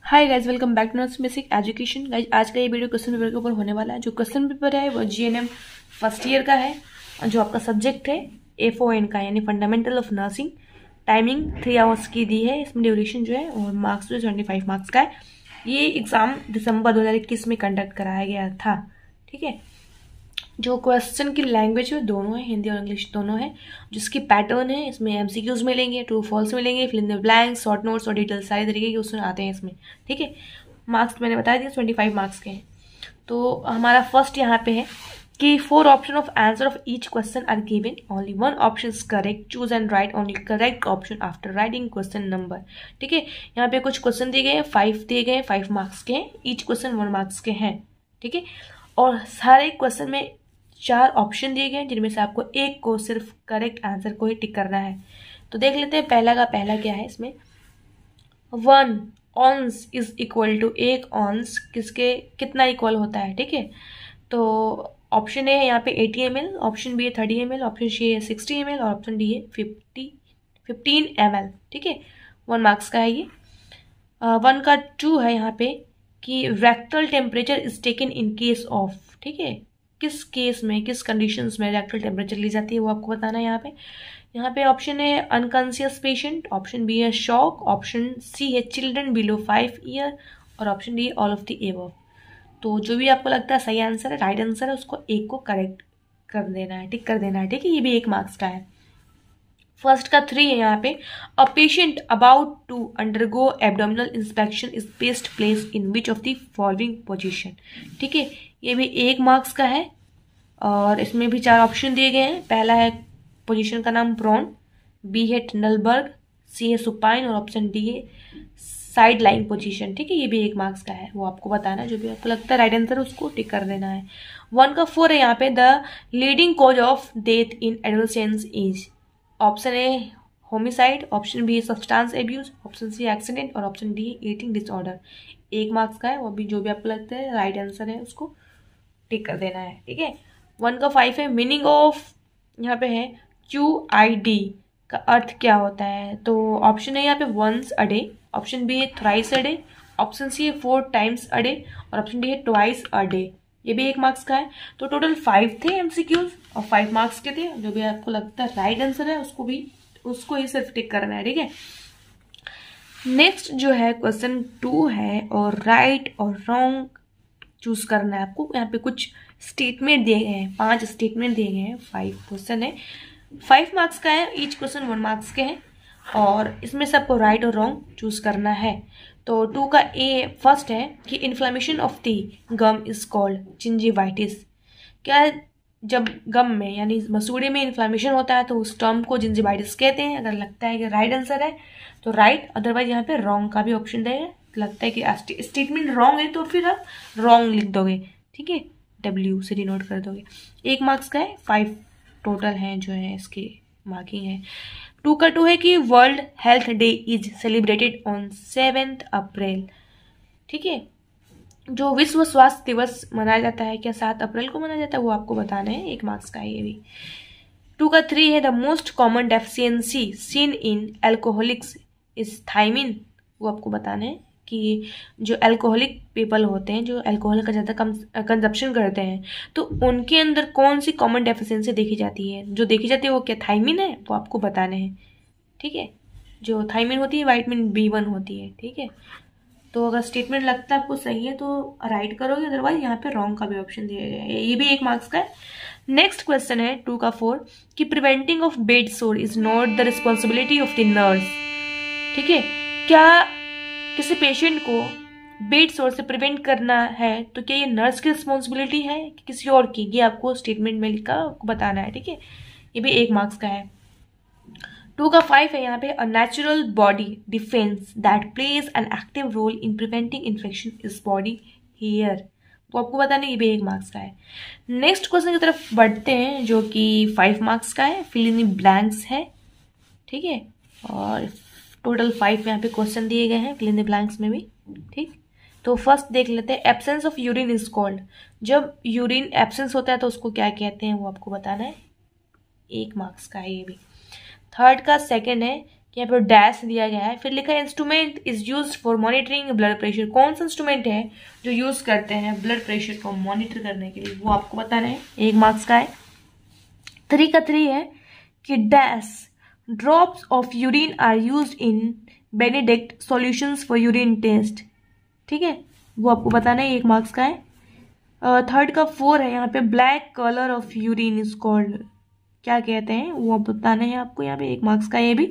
Hi guys, welcome back to notes basic education. Guys आज का ये वीडियो क्वेश्चन पेपर के ऊपर होने वाला है। जो क्वेश्चन पेपर है वो जीएनएम फर्स्ट ईयर का है और जो आपका सब्जेक्ट है एफओएन का यानी fundamental of nursing. Timing 3 hours की दी है, इसमें ड्यूरेशन जो है और मार्क्स जो 25 मार्क्स का है। ये एग्जाम दिसंबर 2021 में कंडक्ट कराया गया था। ठीक है, जो क्वेश्चन की लैंग्वेज है दोनों है, हिंदी और इंग्लिश दोनों है। जिसकी पैटर्न है इसमें एमसीक्यूज मिलेंगे, ट्रू फॉल्स मिलेंगे, fill in the blanks, short notes और डिटेल सारे तरीके के क्वेश्चन आते हैं इसमें। ठीक है, मार्क्स मैंने बता दिया 25 मार्क्स के हैं। तो हमारा फर्स्ट यहाँ पे है कि 4 option of answer of each question are given, only 1 option is correct, choose and write only correct option after writing question number. ठीक है, यहाँ पे कुछ क्वेश्चन दिए गए हैं, 5 दिए गए हैं, 5 मार्क्स के हैं, ईच क्वेश्चन 1 मार्क्स के हैं। ठीक है, और सारे क्वेश्चन में 4 ऑप्शन दिए गए हैं जिनमें से आपको एक को सिर्फ करेक्ट आंसर को ही टिक करना है। तो देख लेते हैं पहला का पहला क्या है। इसमें 1 ऑन्स इज इक्वल टू 1 ऑन्स किसके कितना इक्वल होता है। ठीक है, तो ऑप्शन ए है यहाँ पे 80 ml, ऑप्शन बी है 30 ml, ऑप्शन सी है 60 ml और ऑप्शन डी है 15 ml। ठीक है, 1 मार्क्स का है ये। 1 का 2 है यहाँ पे कि rectal temperature is taken in case of. ठीक है, किस केस में, किस कंडीशंस में रेक्टल टेम्परेचर ली जाती है वो आपको बताना है यहाँ पे ऑप्शन है अनकॉन्शियस पेशेंट, ऑप्शन बी है शॉक, ऑप्शन सी है चिल्ड्रन बिलो 5 ईयर और option D all of the above. तो जो भी आपको लगता है सही आंसर है, राइट आंसर है, उसको एक को करेक्ट कर देना है, टिक कर देना है। ठीक है, ये भी 1 मार्क्स का है। फर्स्ट का 3 है यहाँ पे, a patient about to undergo abdominal inspection is best place in which of the following position. ठीक है, ये भी 1 मार्क्स का है और इसमें भी 4 ऑप्शन दिए गए हैं। पहला है पोजीशन का नाम प्रोन, बी है टिंडलबर्ग, सी है सुपाइन और ऑप्शन डी है साइड लाइन पोजीशन। ठीक है, ये भी 1 मार्क्स का है, वो आपको बताना है। जो भी आपको लगता है राइट आंसर उसको टिक कर देना है। 1 का 4 है यहाँ पे, the leading cause of death in adolescence is. Option A homicide, option B substance abuse, option C accident और option D eating disorder. 1 marks का है, वो भी जो भी आपको लगता है राइट आंसर है उसको टिक कर देना है। ठीक है, 1 का 5 है, मीनिंग ऑफ यहाँ पे है QID का अर्थ क्या होता है। तो ऑप्शन है यहाँ पे once a day, option B है thrice a day, option C है 4 टाइम्स अ डे और ऑप्शन डी है ट्वाइस अ डे। ये भी 1 मार्क्स का है। तो टोटल 5 थे एमसीक्यूज और 5 मार्क्स के थे। जो भी आपको लगता है राइट आंसर है उसको ही सिर्फ टिक करना है। ठीक है, नेक्स्ट जो है क्वेश्चन 2 है और राइट और रॉन्ग चूज करना है आपको। यहाँ पे कुछ स्टेटमेंट दिए गए हैं, 5 स्टेटमेंट दिए गए हैं, 5 क्वेश्चन है, 5 मार्क्स का है, ईच क्वेश्चन 1 मार्क्स के हैं और इसमें से आपको राइट और रॉन्ग चूज करना है। तो 2 का ए फर्स्ट है कि inflammation of the gum is called gingivitis. क्या जब गम में यानी मसूड़े में इन्फ्लेमेशन होता है तो उस टर्म को जिंजिवाइटिस कहते हैं। अगर लगता है कि राइट आंसर है तो राइट, अदरवाइज यहाँ पे रॉन्ग का भी ऑप्शन रहेगा। लगता है कि स्टेटमेंट रॉन्ग है तो फिर आप रॉन्ग लिख दोगे। ठीक है, W से डिनोट कर दोगे। 1 मार्क्स का है, 5 टोटल हैं जो है इसकी मार्किंग है। 2 का 2 है कि world health day is celebrated on 7 अप्रैल। ठीक है, जो विश्व स्वास्थ्य दिवस मनाया जाता है क्या 7 अप्रैल को मनाया जाता है वो आपको बताना है। 1 मार्क्स का है ये भी। 2 का 3 है, the most common deficiency seen in alcoholics is thiamine. वो आपको बताना है कि जो अल्कोहलिक पीपल होते हैं, जो अल्कोहल का ज़्यादा कंजप्शन करते हैं, तो उनके अंदर कौन सी कॉमन डेफिशिएंसी देखी जाती है। जो देखी जाती है वो क्या थायमिन है, वो आपको बताना है। ठीक है, जो थायमिन होती है विटामिन B1 होती है। ठीक है, तो अगर स्टेटमेंट लगता है आपको सही है तो राइट करोगे, अदरवाइज यहाँ पे रॉन्ग का भी ऑप्शन दिया गया है। ये भी 1 मार्क्स का है। नेक्स्ट क्वेश्चन है 2 का 4 कि प्रिवेंटिंग ऑफ बेड सोर is not the responsibility of the nurse. ठीक है, क्या किसी पेशेंट को बेड सोर से प्रिवेंट करना है तो क्या ये नर्स की रिस्पॉन्सिबिलिटी है कि किसी और की, ये आपको स्टेटमेंट में लिखकर आपको बताना है। ठीक है, ये भी 1 मार्क्स का है। 2 का 5 है यहाँ पे, a natural body defence that plays an active role in preventing infection is body hair. वो आपको बताना है, ये भी 1 मार्क्स का है। नेक्स्ट क्वेश्चन की तरफ बढ़ते हैं जो कि 5 मार्क्स का है, फिल इन द ब्लैंक्स है। ठीक है, और टोटल 5 यहाँ पे क्वेश्चन दिए गए हैं फिल इन द ब्लैंक्स में भी। ठीक, तो फर्स्ट देख लेते हैं, absence of urine is called. जब यूरिन एब्सेंस होता है तो उसको क्या कहते हैं वो आपको बताना है। 1 मार्क्स का है ये भी। 3rd का 2nd है कि यहाँ पे डैश दिया गया है, फिर लिखा है instrument is used for monitoring blood pressure. कौन सा इंस्ट्रूमेंट है जो यूज करते हैं ब्लड प्रेशर को मॉनिटर करने के लिए, वो आपको बताना है, 1 मार्क्स का है। 3 का 3 है कि dash drops of urine are used in Benedict solutions for urine test, ठीक है, वो आपको बताना है, 1 मार्क्स का है। 3rd का 4 है, यहाँ पे black colour of urine is called, क्या कहते हैं वो बताना है आपको, यहाँ पे 1 मार्क्स का ये भी।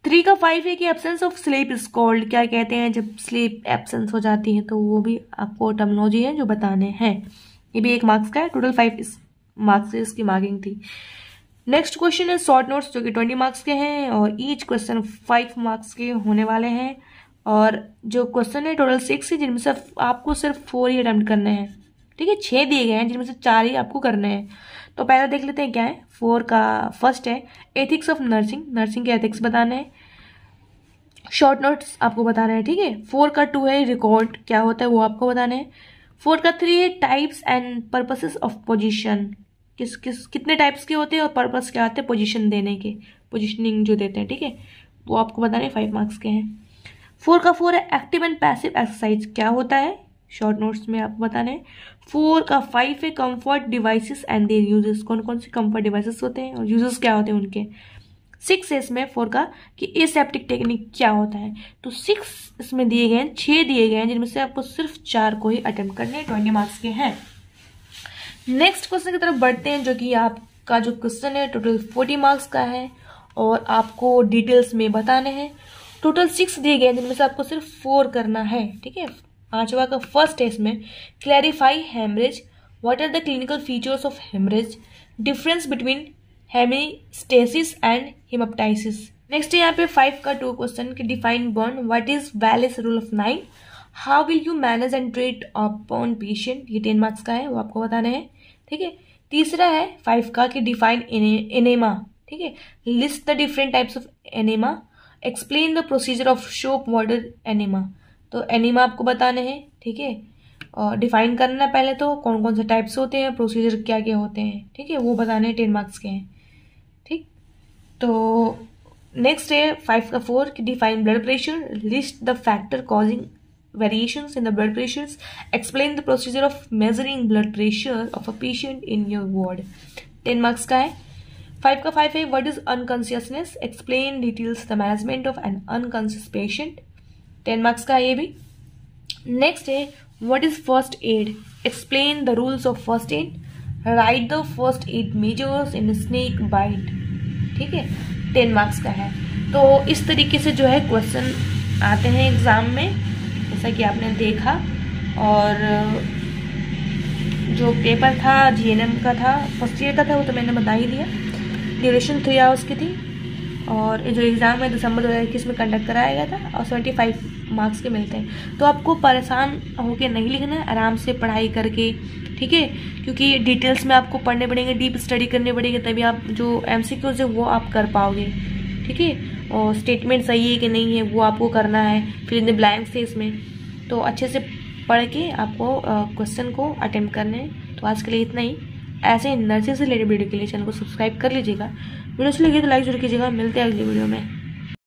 3 का 5 है कि absence of sleep is called, क्या कहते हैं जब स्लीप एब्सेंस हो जाती है, तो वो भी आपको टर्मिनोलॉजी है जो बताने हैं, ये भी 1 मार्क्स का है। टोटल 5 मार्क्स से इसकी मार्किंग थी। नेक्स्ट क्वेश्चन है शॉर्ट नोट्स जो कि 20 मार्क्स के हैं और ईच क्वेश्चन 5 मार्क्स के होने वाले हैं। और जो क्वेश्चन है टोटल 6 है, जिनमें से आपको सिर्फ 4 ही अटेम्प्ट करने हैं, ठीक है, 6 दिए गए हैं जिनमें से 4 ही आपको करने हैं। तो पहले देख लेते हैं क्या है। 4 का फर्स्ट है एथिक्स ऑफ नर्सिंग, नर्सिंग के एथिक्स बताने हैं, शॉर्ट नोट्स आपको बताना है, ठीक है। 4 का 2 है रिकॉर्ड, क्या होता है वो आपको बताना है। 4 का 3 है types and purposes of position, कितने टाइप्स के होते हैं और पर्पस क्या होते हैं पोजीशन देने के, पोजीशनिंग जो देते हैं, ठीक है, वो आपको बताना है, 5 मार्क्स के हैं। 4 का 4 है एक्टिव एंड पैसिव एक्सरसाइज, क्या होता है शॉर्ट नोट्स में आपको बताना है। 4 का 5 है comfort devices and there uses, कौन कौन से कंफर्ट डिवाइसेस होते हैं और यूजेस क्या होते हैं उनके। 6 है इसमें 4 का कि एसेप्टिक टेक्निक क्या होता है। तो 6 इसमें दिए गए हैं, 6 दिए गए हैं जिनमें से आपको सिर्फ 4 को ही अटेम्प्ट करने हैं, 20 मार्क्स के हैं। नेक्स्ट क्वेश्चन की तरफ बढ़ते हैं जो कि आपका जो क्वेश्चन है टोटल 40 मार्क्स का है और आपको डिटेल्स में बताने हैं। टोटल 6 दिए गए हैं जिनमें से आपको सिर्फ 4 करना है, ठीक है। 5वां का फर्स्ट है इसमें clarify haemorrhage, what are the clinical features of haemorrhage, difference between haematemesis and haemoptysis. Next है यहाँ पे 5 का 2 क्वेश्चन कि define burn, what is Wallace rule of 9, how will you manage and treat upon patient, ये 10 marks का है, वो आपको बताना है, ठीक है। तीसरा है 5 का कि डिफाइन एनेमा, ठीक है, list the different types of enema, explain the procedure of shop water enema, तो एनीमा आपको बताने हैं, ठीक है, और डिफाइन करना है पहले तो कौन कौन से टाइप्स होते हैं, प्रोसीजर क्या क्या होते हैं, ठीक है, वो बताने हैं, 10 मार्क्स के हैं, ठीक। तो नेक्स्ट है 5 का 4 कि define blood pressure, list the factor causing variations in the blood pressures, explain the procedure of measuring blood pressure of a patient in your ward, 10 marks का है। 5 का 5 है what is unconsciousness, explain details the management of an unconscious patient, 10 marks का है ये भी। Next है what is first aid, explain the rules of first aid, write the first aid measures in snake bite, ठीक है, 10 marks का है। तो इस तरीके से जो है क्वेश्चन आते हैं एग्जाम में, जैसा कि आपने देखा। और जो पेपर था जीएनएम का था, फर्स्ट ईयर का था, वो तो मैंने बता ही दिया। ड्यूरेशन 3 आवर्स की थी और जो एग्ज़ाम है दिसंबर 2021 में कंडक्ट कराया गया था और 75 मार्क्स के मिलते हैं। तो आपको परेशान होकर नहीं लिखना है, आराम से पढ़ाई करके, ठीक है, क्योंकि डिटेल्स में आपको पढ़ने पड़ेंगे, डीप स्टडी करनी पड़ेगी, तभी आप जो एमसीक्यूज है वो आप कर पाओगे, ठीक है। और स्टेटमेंट सही है कि नहीं है वो आपको करना है, फिर इन द ब्लैंक्स है इसमें, तो अच्छे से पढ़ के आपको क्वेश्चन को अटेम्प्ट करने हैं। तो आज के लिए इतना ही। ऐसे नर्सिंग से रिलेटेड वीडियो के लिए चैनल को सब्सक्राइब कर लीजिएगा, वीडियो अच्छी लगी तो लाइक जरूर कीजिएगा। मिलते हैं अगली वीडियो में।